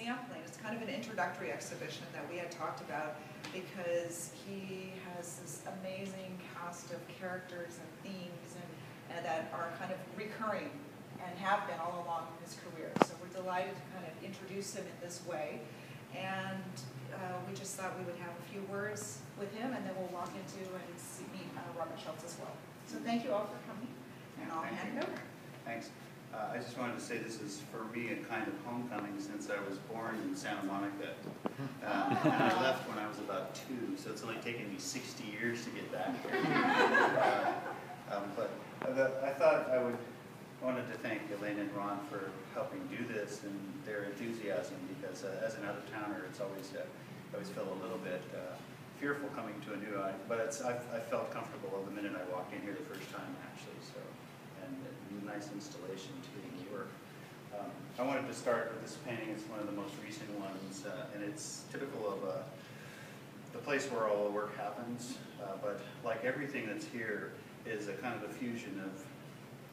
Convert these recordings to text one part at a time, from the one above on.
sampling. It's kind of an introductory exhibition that we had talked about because he has this amazing cast of characters and themes and that are kind of recurring and have been all along his career. So we're delighted to kind of introduce him in this way. And we just thought we would have a few words with him, and then we'll walk into and meet Robert Schultz as well. So thank you all for coming, and I'll hand it over. Thanks. I just wanted to say this is, for me, a kind of homecoming since I was born in Santa Monica. And I left when I was about 2, so it's only taken me 60 years to get back here. But I thought wanted to thank Elaine and Ron for helping do this and their enthusiasm, because as an out-of-towner, it's always feel a little bit fearful coming to a new eye. But I felt comfortable the minute I walked in here the first time, actually. So, and a nice installation to the work. I wanted to start with this painting. It's one of the most recent ones, and it's typical of the place where all the work happens. But like everything that's here, is a kind of a fusion of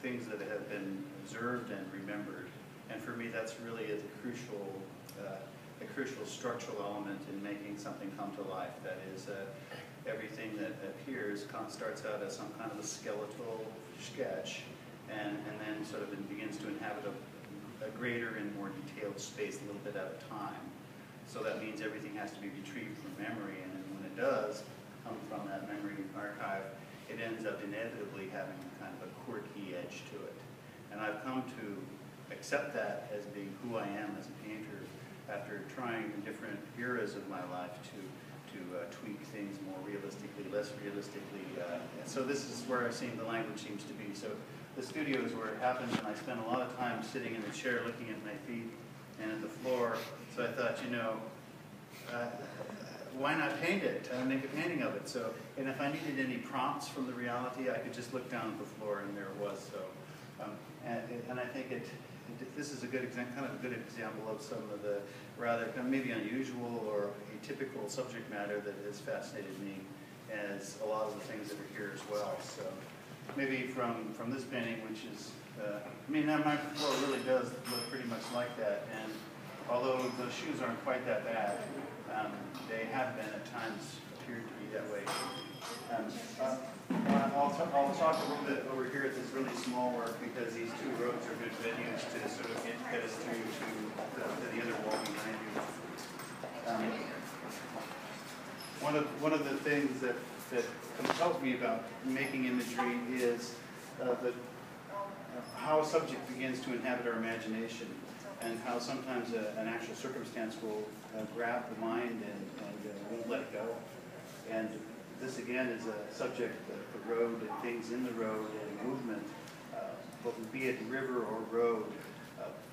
things that have been observed and remembered. And for me, that's really a crucial structural element in making something come to life. That is, everything that appears starts out as some kind of a skeletal sketch, and then sort of begins to inhabit a greater and more detailed space a little bit at a time. So that means everything has to be retrieved from memory, and when it does come from that memory archive, it ends up inevitably having kind of a quirky edge to it. And I've come to accept that as being who I am as a painter after trying in different eras of my life to tweak things more realistically, less realistically. So this is where I seem the language seems to be. So the studio is where it happens, and I spend a lot of time sitting in the chair looking at my feet and at the floor. So I thought, why not paint it? Make a painting of it. So, and if I needed any prompts from the reality, I could just look down at the floor, and there it was. So, and I think this is a good kind of a good example of some of the rather maybe unusual or atypical subject matter that has fascinated me, as a lot of the things that are here as well. So, maybe from this painting, which is, my floor really does look pretty much like that, and although the shoes aren't quite that bad, they have been at times appeared to be that way. I'll talk a little bit over here at this really small work, because these 2 roads are good venues to sort of get us through to the other wall behind you. One of the things that compels me about making imagery is how a subject begins to inhabit our imagination, and how sometimes an actual circumstance will grab the mind and won't let it go. And this again is a subject, the road and things in the road and movement, but be it river or road,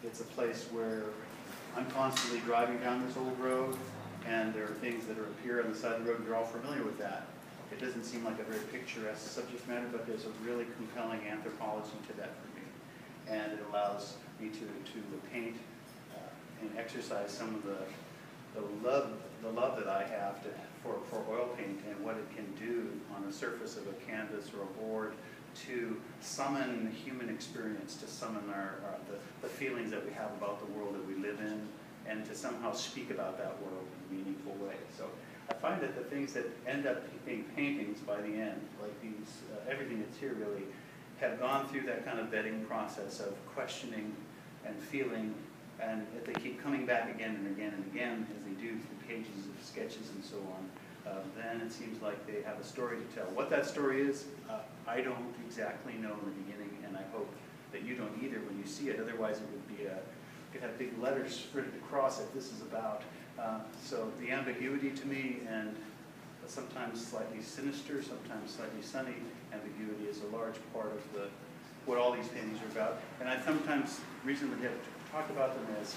it's a place where I'm constantly driving down this old road, and there are things that appear on the side of the road, and you're all familiar with that. It doesn't seem like a very picturesque subject matter, but there's a really compelling anthropology to that for me. And it allows me to paint and exercise some of the love that I have for oil paint and what it can do on the surface of a canvas or a board to summon human experience, to summon the feelings that we have about the world that we live in, and to somehow speak about that world in a meaningful way. So I find that the things that end up being paintings by the end, like these, everything that's here really, have gone through that kind of vetting process of questioning and feeling, and if they keep coming back again and again and again, as they do through pages of sketches and so on, then it seems like they have a story to tell. What that story is, I don't exactly know in the beginning, and I hope that you don't either when you see it. Otherwise, it would be you'd have big letters written across it. This is about. So the ambiguity to me, and sometimes slightly sinister, sometimes slightly sunny ambiguity, is a large part of what all these paintings are about. And I sometimes reasonably have talked about them as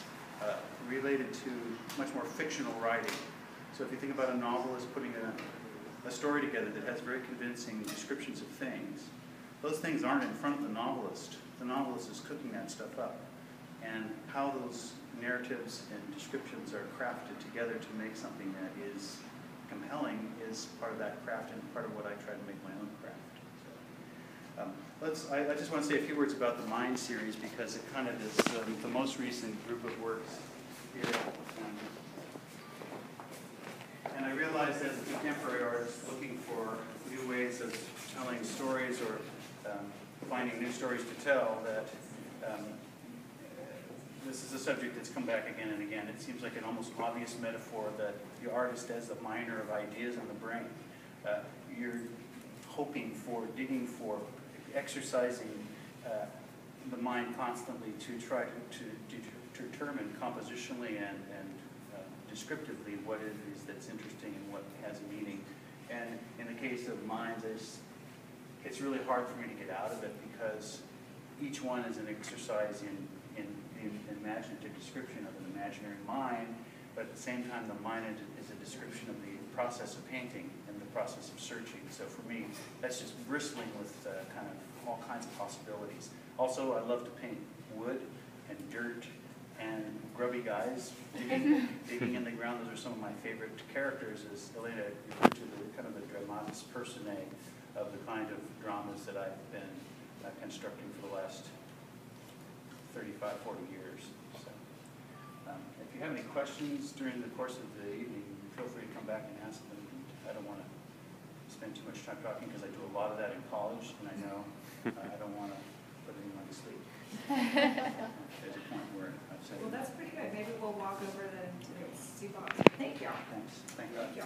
related to much more fictional writing. So if you think about a novelist putting a story together that has very convincing descriptions of things, those things aren't in front of the novelist. The novelist is cooking that stuff up. And how those narratives and descriptions are crafted together to make something that is compelling is part of that craft and part of what I try to make my own craft. So, I just want to say a few words about the Mind series, because it kind of is the most recent group of works here. And I realized as a contemporary artist looking for new ways of telling stories or finding new stories to tell that this is a subject that's come back again and again. It seems like an almost obvious metaphor that the artist as the miner of ideas in the brain. You're hoping for, digging for, exercising the mind constantly to try to determine compositionally and descriptively what it is that's interesting and what has meaning. And in the case of mines, it's really hard for me to get out of it because each one is an exercise in the imaginative description of an imaginary mine, but at the same time the mine is a description of the process of painting and the process of searching. So for me, that's just bristling with kind of all kinds of possibilities. Also, I love to paint wood and dirt and grubby guys digging in the ground. Those are some of my favorite characters, as Elena referred to, the kind of the dramatis personae of the kind of dramas that I've been constructing for the last 35, 40 years. So, if you have any questions during the course of the evening, feel free to come back and ask them. I don't want to spend too much time talking because I do a lot of that in college, and I know I don't want to put anyone to sleep. There's a point where I've said, Well, that's pretty good. Maybe we'll walk over then to see Bob. Thank you. thanks. Thank you. Thank you.